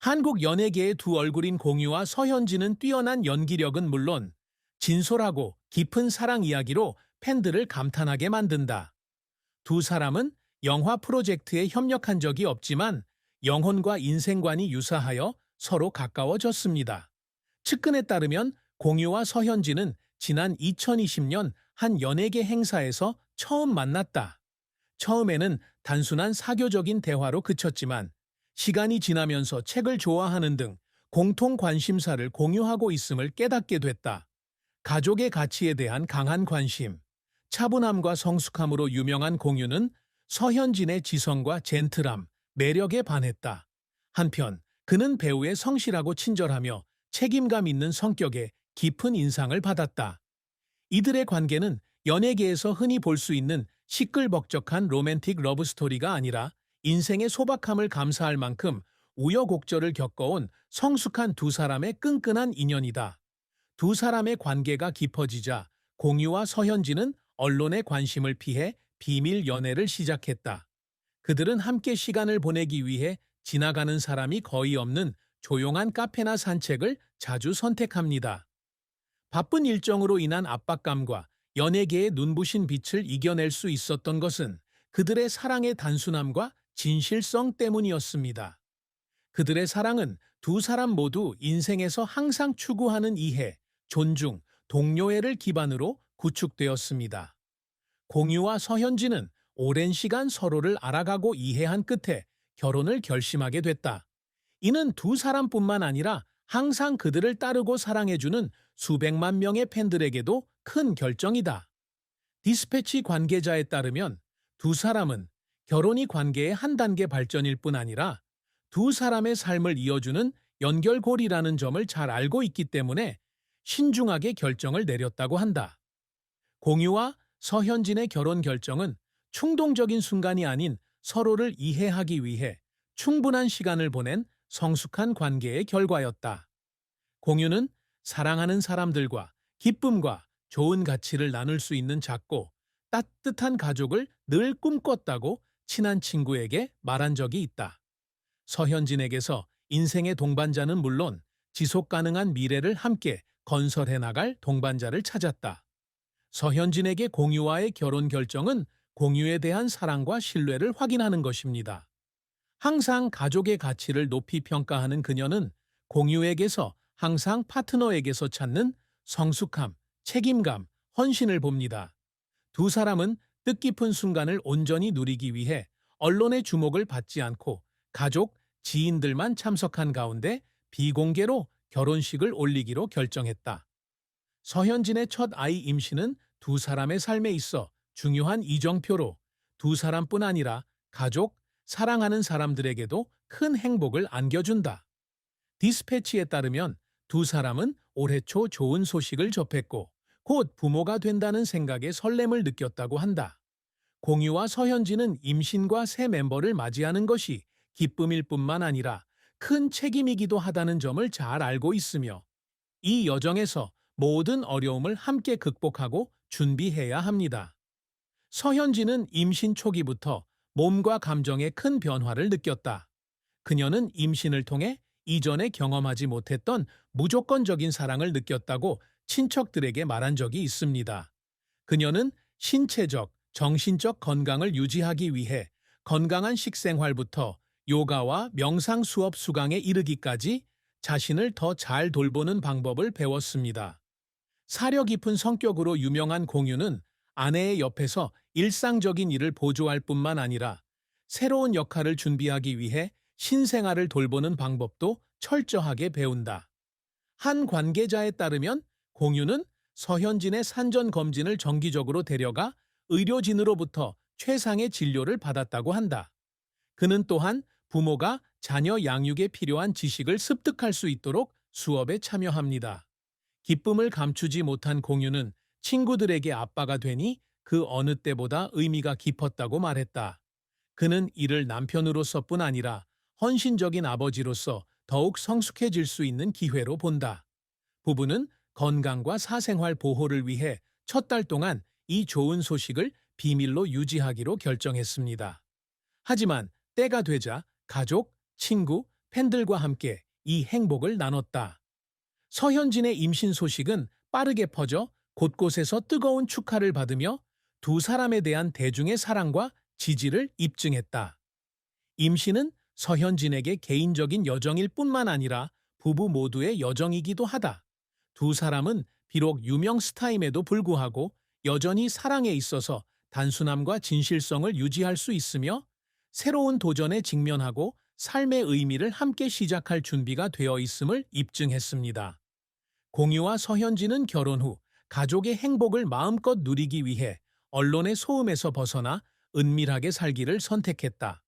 한국 연예계의 두 얼굴인 공유와 서현진은 뛰어난 연기력은 물론 진솔하고 깊은 사랑 이야기로 팬들을 감탄하게 만든다. 두 사람은 영화 프로젝트에 협력한 적이 없지만 영혼과 인생관이 유사하여 서로 가까워졌습니다. 측근에 따르면 공유와 서현진은 지난 2020년 한 연예계 행사에서 처음 만났다. 처음에는 단순한 사교적인 대화로 그쳤지만 시간이 지나면서 책을 좋아하는 등 공통 관심사를 공유하고 있음을 깨닫게 됐다. 가족의 가치에 대한 강한 관심, 차분함과 성숙함으로 유명한 공유는 서현진의 지성과 젠틀함, 매력에 반했다. 한편 그는 배우의 성실하고 친절하며 책임감 있는 성격에 깊은 인상을 받았다. 이들의 관계는 연예계에서 흔히 볼 수 있는 시끌벅적한 로맨틱 러브스토리가 아니라 인생의 소박함을 감사할 만큼 우여곡절을 겪어온 성숙한 두 사람의 끈끈한 인연이다. 두 사람의 관계가 깊어지자 공유와 서현진은 언론의 관심을 피해 비밀 연애를 시작했다. 그들은 함께 시간을 보내기 위해 지나가는 사람이 거의 없는 조용한 카페나 산책을 자주 선택합니다. 바쁜 일정으로 인한 압박감과 연예계의 눈부신 빛을 이겨낼 수 있었던 것은 그들의 사랑의 단순함과 진실성 때문이었습니다. 그들의 사랑은 두 사람 모두 인생에서 항상 추구하는 이해, 존중, 동료애를 기반으로 구축되었습니다. 공유와 서현진은 오랜 시간 서로를 알아가고 이해한 끝에 결혼을 결심하게 됐다. 이는 두 사람뿐만 아니라 항상 그들을 따르고 사랑해주는 수백만 명의 팬들에게도 큰 결정이다. 디스패치 관계자에 따르면 두 사람은 결혼이 관계의 한 단계 발전일 뿐 아니라 두 사람의 삶을 이어주는 연결고리라는 점을 잘 알고 있기 때문에 신중하게 결정을 내렸다고 한다. 공유와 서현진의 결혼 결정은 충동적인 순간이 아닌 서로를 이해하기 위해 충분한 시간을 보낸 성숙한 관계의 결과였다. 공유는 사랑하는 사람들과 기쁨과 좋은 가치를 나눌 수 있는 작고 따뜻한 가족을 늘 꿈꿨다고 친한 친구에게 말한 적이 있다. 서현진에게서 인생의 동반자는 물론 지속 가능한 미래를 함께 건설해 나갈 동반자를 찾았다. 서현진에게 공유와의 결혼 결정은 공유에 대한 사랑과 신뢰를 확인하는 것입니다. 항상 가족의 가치를 높이 평가하는 그녀는 공유에게서 항상 파트너에게서 찾는 성숙함, 책임감, 헌신을 봅니다. 두 사람은 뜻깊은 순간을 온전히 누리기 위해 언론의 주목을 받지 않고 가족, 지인들만 참석한 가운데 비공개로 결혼식을 올리기로 결정했다. 서현진의 첫 아이 임신은 두 사람의 삶에 있어 중요한 이정표로 두 사람뿐 아니라 가족, 사랑하는 사람들에게도 큰 행복을 안겨준다. 디스패치에 따르면 두 사람은 올해 초 좋은 소식을 접했고 곧 부모가 된다는 생각에 설렘을 느꼈다고 한다. 공유와 서현진은 임신과 새 멤버를 맞이하는 것이 기쁨일 뿐만 아니라 큰 책임이기도 하다는 점을 잘 알고 있으며 이 여정에서 모든 어려움을 함께 극복하고 준비해야 합니다. 서현진은 임신 초기부터 몸과 감정에 큰 변화를 느꼈다. 그녀는 임신을 통해 이전에 경험하지 못했던 무조건적인 사랑을 느꼈다고 친척들에게 말한 적이 있습니다. 그녀는 신체적, 정신적 건강을 유지하기 위해 건강한 식생활부터 요가와 명상 수업 수강에 이르기까지 자신을 더 잘 돌보는 방법을 배웠습니다. 사려 깊은 성격으로 유명한 공유는 아내의 옆에서 일상적인 일을 보조할 뿐만 아니라 새로운 역할을 준비하기 위해 신생아를 돌보는 방법도 철저하게 배운다. 한 관계자에 따르면 공유는 서현진의 산전 검진을 정기적으로 데려가 의료진으로부터 최상의 진료를 받았다고 한다. 그는 또한 부모가 자녀 양육에 필요한 지식을 습득할 수 있도록 수업에 참여합니다. 기쁨을 감추지 못한 공유는 친구들에게 아빠가 되니 그 어느 때보다 의미가 깊었다고 말했다. 그는 이를 남편으로서뿐 아니라 헌신적인 아버지로서 더욱 성숙해질 수 있는 기회로 본다. 부부는 건강과 사생활 보호를 위해 첫 달 동안 이 좋은 소식을 비밀로 유지하기로 결정했습니다. 하지만 때가 되자 가족, 친구, 팬들과 함께 이 행복을 나눴다. 서현진의 임신 소식은 빠르게 퍼져 곳곳에서 뜨거운 축하를 받으며 두 사람에 대한 대중의 사랑과 지지를 입증했다. 임신은 서현진에게 개인적인 여정일 뿐만 아니라 부부 모두의 여정이기도 하다. 두 사람은 비록 유명 스타임에도 불구하고 여전히 사랑에 있어서 단순함과 진실성을 유지할 수 있으며 새로운 도전에 직면하고 삶의 의미를 함께 시작할 준비가 되어 있음을 입증했습니다. 공유와 서현진은 결혼 후 가족의 행복을 마음껏 누리기 위해 언론의 소음에서 벗어나 은밀하게 살기를 선택했다.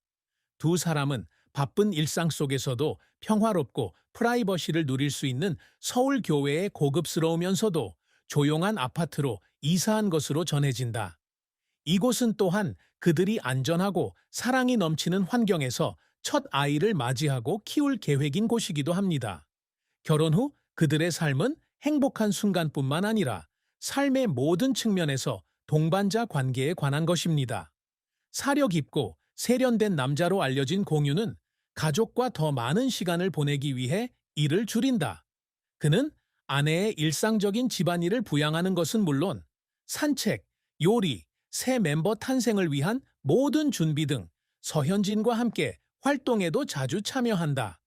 두 사람은 바쁜 일상 속에서도 평화롭고 프라이버시를 누릴 수 있는 서울 교외의 고급스러우면서도 조용한 아파트로 이사한 것으로 전해진다. 이곳은 또한 그들이 안전하고 사랑이 넘치는 환경에서 첫 아이를 맞이하고 키울 계획인 곳이기도 합니다. 결혼 후 그들의 삶은 행복한 순간뿐만 아니라 삶의 모든 측면에서 동반자 관계에 관한 것입니다. 사려 깊고 세련된 남자로 알려진 공유는 가족과 더 많은 시간을 보내기 위해 일을 줄인다. 그는 아내의 일상적인 집안일을 부양하는 것은 물론 산책, 요리, 새 멤버 탄생을 위한 모든 준비 등 서현진과 함께 활동에도 자주 참여한다.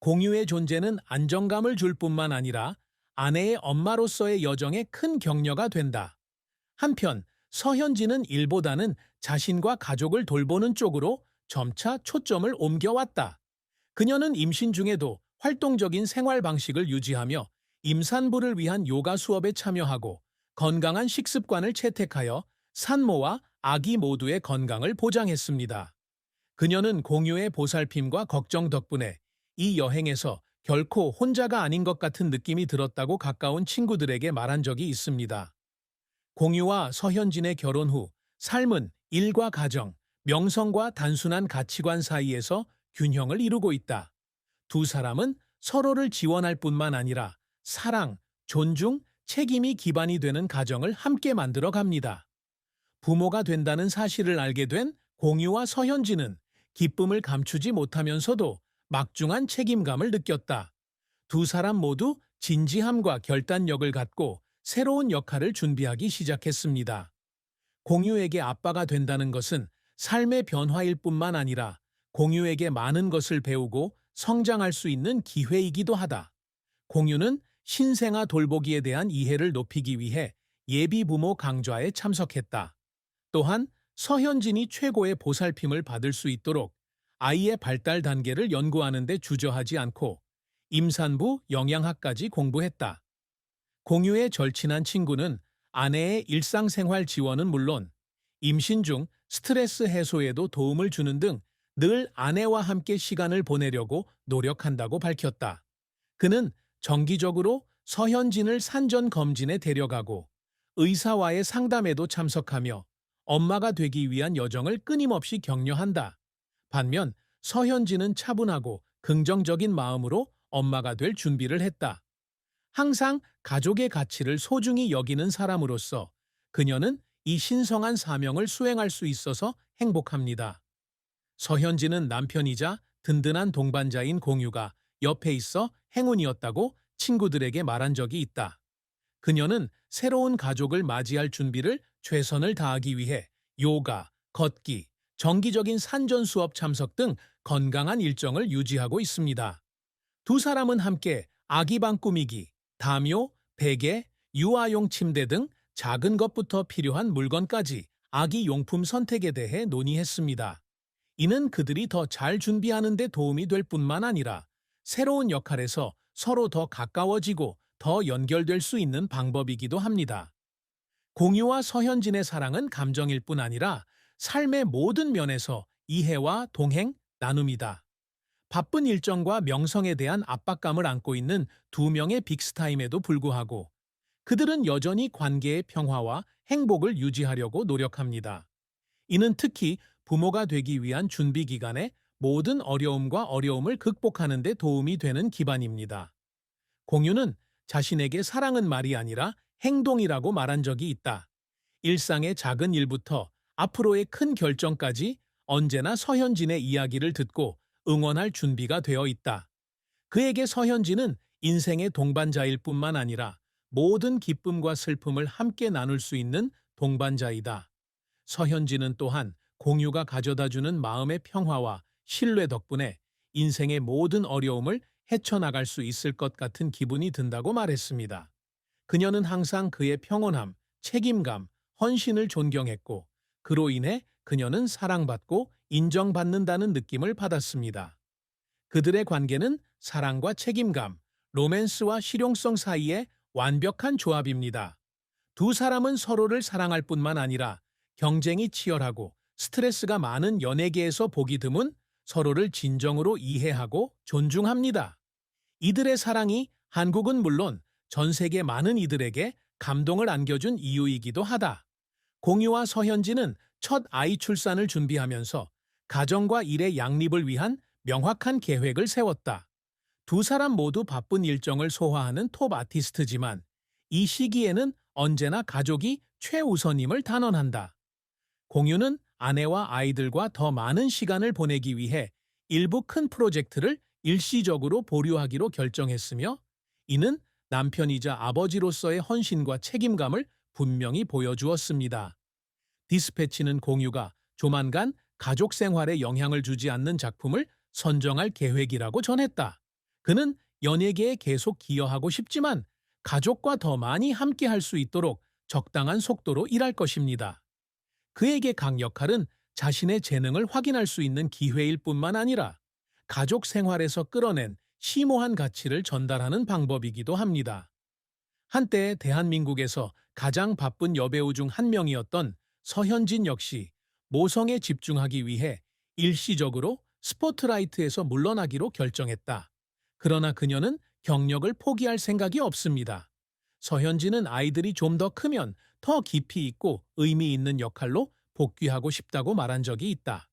공유의 존재는 안정감을 줄 뿐만 아니라 아내의 엄마로서의 여정에 큰 격려가 된다. 한편 서현진은 일보다는 자신과 가족을 돌보는 쪽으로 점차 초점을 옮겨왔다. 그녀는 임신 중에도 활동적인 생활 방식을 유지하며 임산부를 위한 요가 수업에 참여하고 건강한 식습관을 채택하여 산모와 아기 모두의 건강을 보장했습니다. 그녀는 공유의 보살핌과 걱정 덕분에 이 여행에서 결코 혼자가 아닌 것 같은 느낌이 들었다고 가까운 친구들에게 말한 적이 있습니다. 공유와 서현진의 결혼 후 삶은 일과 가정, 명성과 단순한 가치관 사이에서 균형을 이루고 있다. 두 사람은 서로를 지원할 뿐만 아니라 사랑, 존중, 책임이 기반이 되는 가정을 함께 만들어 갑니다. 부모가 된다는 사실을 알게 된 공유와 서현진은 기쁨을 감추지 못하면서도 막중한 책임감을 느꼈다. 두 사람 모두 진지함과 결단력을 갖고 새로운 역할을 준비하기 시작했습니다. 공유에게 아빠가 된다는 것은 삶의 변화일 뿐만 아니라 공유에게 많은 것을 배우고 성장할 수 있는 기회이기도 하다. 공유는 신생아 돌보기에 대한 이해를 높이기 위해 예비 부모 강좌에 참석했다. 또한 서현진이 최고의 보살핌을 받을 수 있도록 아이의 발달 단계를 연구하는 데 주저하지 않고 임산부 영양학까지 공부했다. 공유의 절친한 친구는 아내의 일상생활 지원은 물론 임신 중 스트레스 해소에도 도움을 주는 등 늘 아내와 함께 시간을 보내려고 노력한다고 밝혔다. 그는 정기적으로 서현진을 산전 검진에 데려가고 의사와의 상담에도 참석하며 엄마가 되기 위한 여정을 끊임없이 격려한다. 반면 서현진은 차분하고 긍정적인 마음으로 엄마가 될 준비를 했다. 항상 가족의 가치를 소중히 여기는 사람으로서 그녀는 이 신성한 사명을 수행할 수 있어서 행복합니다. 서현진은 남편이자 든든한 동반자인 공유가 옆에 있어 행운이었다고 친구들에게 말한 적이 있다. 그녀는 새로운 가족을 맞이할 준비를 최선을 다하기 위해 요가, 걷기, 정기적인 산전 수업 참석 등 건강한 일정을 유지하고 있습니다. 두 사람은 함께 아기방 꾸미기, 담요, 베개, 유아용 침대 등 작은 것부터 필요한 물건까지 아기 용품 선택에 대해 논의했습니다. 이는 그들이 더 잘 준비하는 데 도움이 될 뿐만 아니라 새로운 역할에서 서로 더 가까워지고 더 연결될 수 있는 방법이기도 합니다. 공유와 서현진의 사랑은 감정일 뿐 아니라 삶의 모든 면에서 이해와 동행, 나눔이다. 바쁜 일정과 명성에 대한 압박감을 안고 있는 두 명의 빅스타임에도 불구하고 그들은 여전히 관계의 평화와 행복을 유지하려고 노력합니다. 이는 특히 부모가 되기 위한 준비 기간에 모든 어려움과 어려움을 극복하는 데 도움이 되는 기반입니다. 공유는 자신에게 사랑은 말이 아니라 행동이라고 말한 적이 있다. 일상의 작은 일부터 앞으로의 큰 결정까지 언제나 서현진의 이야기를 듣고 응원할 준비가 되어 있다. 그에게 서현진은 인생의 동반자일 뿐만 아니라 모든 기쁨과 슬픔을 함께 나눌 수 있는 동반자이다. 서현진은 또한 공유가 가져다주는 마음의 평화와 신뢰 덕분에 인생의 모든 어려움을 헤쳐나갈 수 있을 것 같은 기분이 든다고 말했습니다. 그녀는 항상 그의 평온함, 책임감, 헌신을 존경했고, 그로 인해 그녀는 사랑받고 인정받는다는 느낌을 받았습니다. 그들의 관계는 사랑과 책임감, 로맨스와 실용성 사이의 완벽한 조합입니다. 두 사람은 서로를 사랑할 뿐만 아니라 경쟁이 치열하고 스트레스가 많은 연예계에서 보기 드문 서로를 진정으로 이해하고 존중합니다. 이들의 사랑이 한국은 물론 전 세계 많은 이들에게 감동을 안겨준 이유이기도 하다. 공유와 서현진은 첫 아이 출산을 준비하면서 가정과 일의 양립을 위한 명확한 계획을 세웠다. 두 사람 모두 바쁜 일정을 소화하는 톱 아티스트지만 이 시기에는 언제나 가족이 최우선임을 단언한다. 공유는 아내와 아이들과 더 많은 시간을 보내기 위해 일부 큰 프로젝트를 일시적으로 보류하기로 결정했으며, 이는 남편이자 아버지로서의 헌신과 책임감을 분명히 보여주었습니다. 디스패치는 공유가 조만간 가족 생활에 영향을 주지 않는 작품을 선정할 계획이라고 전했다. 그는 연예계에 계속 기여하고 싶지만 가족과 더 많이 함께 할 수 있도록 적당한 속도로 일할 것입니다. 그에게 각 역할은 자신의 재능을 확인할 수 있는 기회일 뿐만 아니라 가족 생활에서 끌어낸 심오한 가치를 전달하는 방법이기도 합니다. 한때 대한민국에서 가장 바쁜 여배우 중 한 명이었던 서현진 역시 모성에 집중하기 위해 일시적으로 스포트라이트에서 물러나기로 결정했다. 그러나 그녀는 경력을 포기할 생각이 없습니다. 서현진은 아이들이 좀 더 크면 더 깊이 있고 의미 있는 역할로 복귀하고 싶다고 말한 적이 있다.